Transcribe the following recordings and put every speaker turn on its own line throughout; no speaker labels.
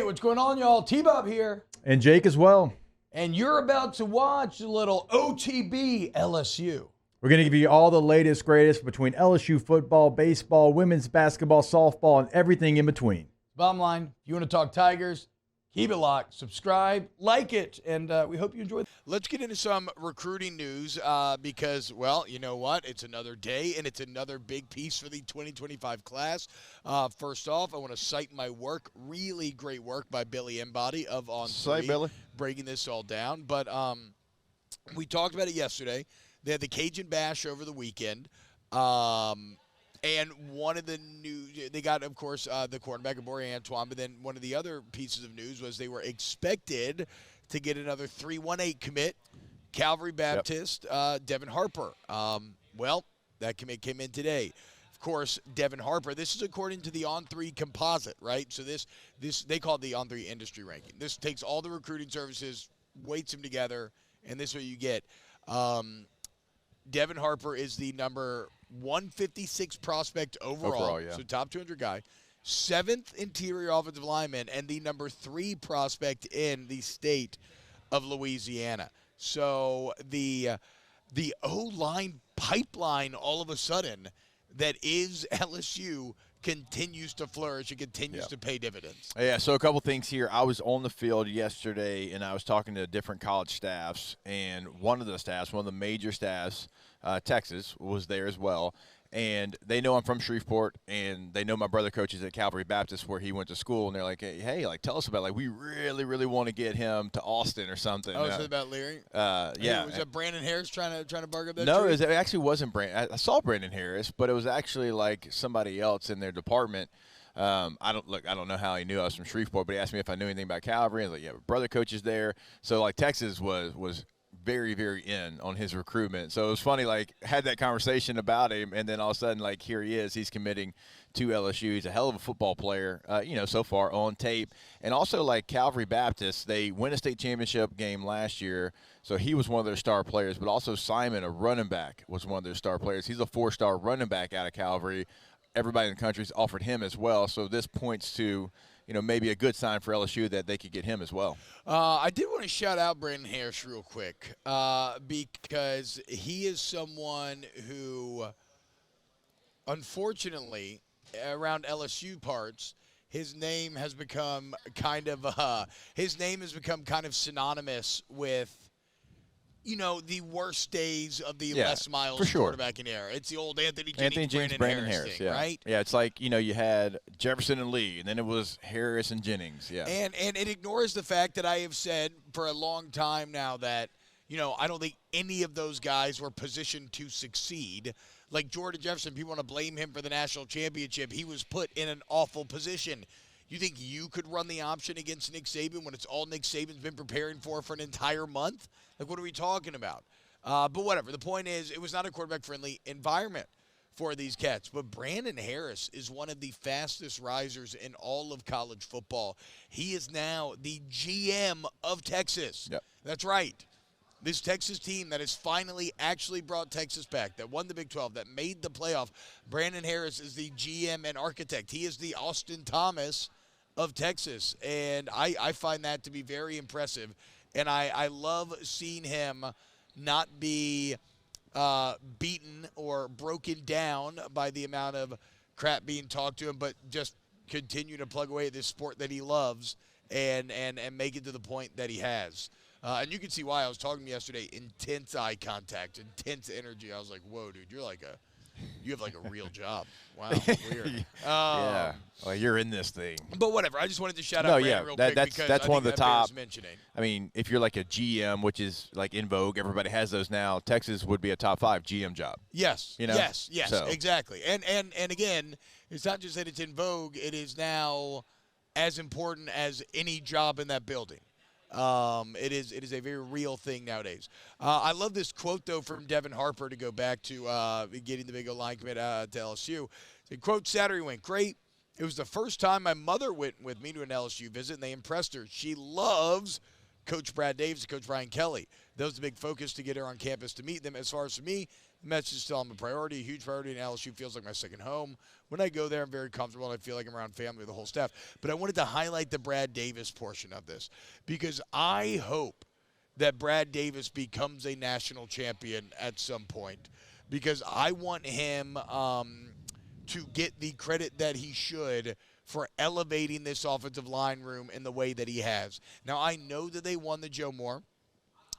what's going on, y'all? T-Bob here.
And Jake as well.
And you're about to watch a little OTB LSU.
We're going to give you all the latest, greatest between LSU football, baseball, women's basketball, softball, and everything in between.
Bottom line, if you want to talk Tigers, keep it locked, subscribe, like it, and we hope you enjoy. Let's get into some recruiting news because, well, you know what? It's another day, and it's another big piece for the 2025 class. First off, I want to cite my work, really great work by Billy Embody of On Three,
Billy.
breaking this all down. But we talked about it yesterday. They had the Cajun Bash over the weekend. And one of the news, they got, of course, the quarterback, Hebert Antoine, but then one of the other pieces of news was they were expected to get another 318 commit, Calvary Baptist, Devin Harper. Well, that commit came in today. Of course, Devin Harper, this is according to the On3 composite, right? So this they call it the On3 industry ranking. This takes all the recruiting services, weights them together, and this is what you get. Devin Harper is the number 156 prospect overall,
yeah.
So top 200 guy, 7th interior offensive lineman, and the number 3 prospect in the state of Louisiana. So the O-line pipeline all of a sudden that is LSU continues to flourish and continues to pay dividends.
Yeah, so a couple things here. I was on the field yesterday, and I was talking to different college staffs, and one of the major staffs, Texas, was there as well. And they know I'm from Shreveport, and they know my brother coaches at Calvary Baptist where he went to school, and they're like, hey, like, tell us about it. Like, we really, really want to get him to Austin or something.
Oh, is it about Leary?
Yeah.
Was that Brandon Harris trying to bark up that
No,
tree?
it actually wasn't Brandon. I saw Brandon Harris, but it was actually like somebody else in their department. I don't know how he knew I was from Shreveport, but he asked me if I knew anything about Calvary. I was like, yeah, my brother coaches there. So, like, Texas was very, very in on his recruitment. So it was funny, like, had that conversation about him, and then all of a sudden, like, here he is. He's committing to LSU. He's a hell of a football player, so far on tape. And also, like, Calvary Baptist, they win a state championship game last year, so he was one of their star players. But also Simon, a running back, was one of their star players. He's a 4-star running back out of Calvary. Everybody in the country's offered him as well. So this points to – maybe a good sign for LSU that they could get him as well.
I did want to shout out Brandon Harris real quick because he is someone who, unfortunately, around LSU parts, his name has become kind of synonymous with, the worst days of the Les Miles quarterbacking era. It's the old Anthony Jennings, Brandon Harris thing, right?
Yeah, it's like, you had Jefferson and Lee, and then it was Harris and Jennings, yeah.
And it ignores the fact that I have said for a long time now that, I don't think any of those guys were positioned to succeed. Like Jordan Jefferson, people want to blame him for the national championship. He was put in an awful position. You think you could run the option against Nick Saban when it's all Nick Saban's been preparing for an entire month? Like, what are we talking about? But whatever. The point is, it was not a quarterback-friendly environment for these cats. But Brandon Harris is one of the fastest risers in all of college football. He is now the GM of Texas.
Yep.
That's right. This Texas team that has finally actually brought Texas back, that won the Big 12, that made the playoff, Brandon Harris is the GM and architect. He is the Austin Thomas of Texas, and I find that to be very impressive. And I love seeing him not be beaten or broken down by the amount of crap being talked to him, but just continue to plug away at this sport that he loves and make it to the point that he has. And you can see why. I was talking to him yesterday, intense eye contact, intense energy. I was like, whoa, dude, you have like a real job. Wow, weird.
Yeah, well, you're in this thing.
But whatever. I just wanted to shout out Brandon real quick because
that's one of the top.
Mentioning.
I mean, if you're like a GM, which is like in vogue, everybody has those now. Texas would be a top 5 GM job.
Yes. Yes.
So.
Exactly. And again, it's not just that it's in vogue. It is now as important as any job in that building. It is a very real thing nowadays. I love this quote, though, from Devin Harper to go back to getting the big O-line commit to LSU. It quote, Saturday went great. It was the first time my mother went with me to an LSU visit, and they impressed her. She loves Coach Brad Davis and Coach Brian Kelly. That was the big focus to get her on campus to meet them. As far as for me, the message is still I'm a priority, a huge priority, and LSU feels like my second home. When I go there, I'm very comfortable, and I feel like I'm around family with the whole staff. But I wanted to highlight the Brad Davis portion of this because I hope that Brad Davis becomes a national champion at some point because I want him to get the credit that he should for elevating this offensive line room in the way that he has. Now, I know that they won the Joe Moore,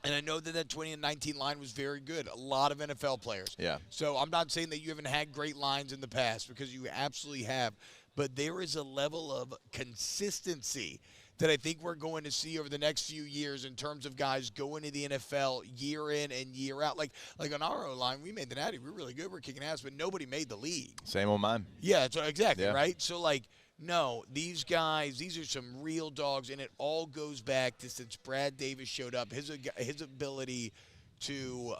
and I know that that 2019 line was very good. A lot of NFL players.
Yeah.
So I'm not saying that you haven't had great lines in the past because you absolutely have, but there is a level of consistency that I think we're going to see over the next few years in terms of guys going to the NFL year in and year out. Like on our O-line, we made the Natty. We're really good. We're kicking ass, but nobody made the league.
Same on mine.
Yeah, so exactly,
Yeah.
right? So, like, no, these guys, these are some real dogs, and it all goes back to since Brad Davis showed up, his ability to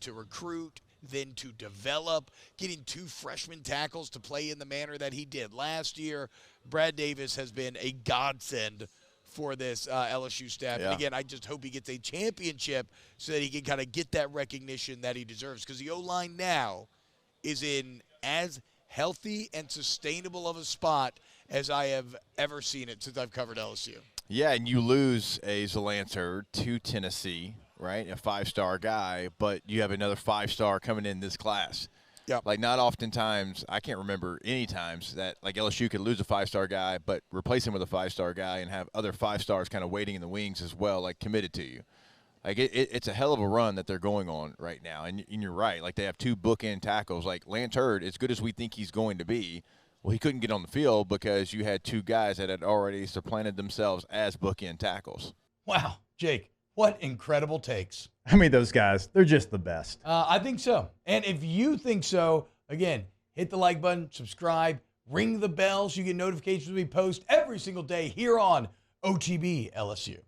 recruit, then to develop, getting 2 freshman tackles to play in the manner that he did last year. Brad Davis has been a godsend for this LSU staff.
Yeah.
And again, I just hope he gets a championship so that he can kind of get that recognition that he deserves. Because the O-line now is in as healthy and sustainable of a spot as I have ever seen it since I've covered LSU.
Yeah, and you lose a Zelanter to Tennessee, right? A 5-star guy, but you have another 5-star coming in this class.
Yep.
Like, not oftentimes, I can't remember any times that, like, LSU could lose a 5-star guy, but replace him with a 5-star guy and have other 5 stars kind of waiting in the wings as well, like, committed to you. Like, it's a hell of a run that they're going on right now. And you're right. Like, they have 2 bookend tackles. Like, Lance Hurd, as good as we think he's going to be, well, he couldn't get on the field because you had 2 guys that had already supplanted themselves as bookend tackles.
Wow, Jake, what incredible takes.
I mean, those guys, they're just the best.
I think so. And if you think so, again, hit the like button, subscribe, ring the bell so you get notifications when we post every single day here on OTB LSU.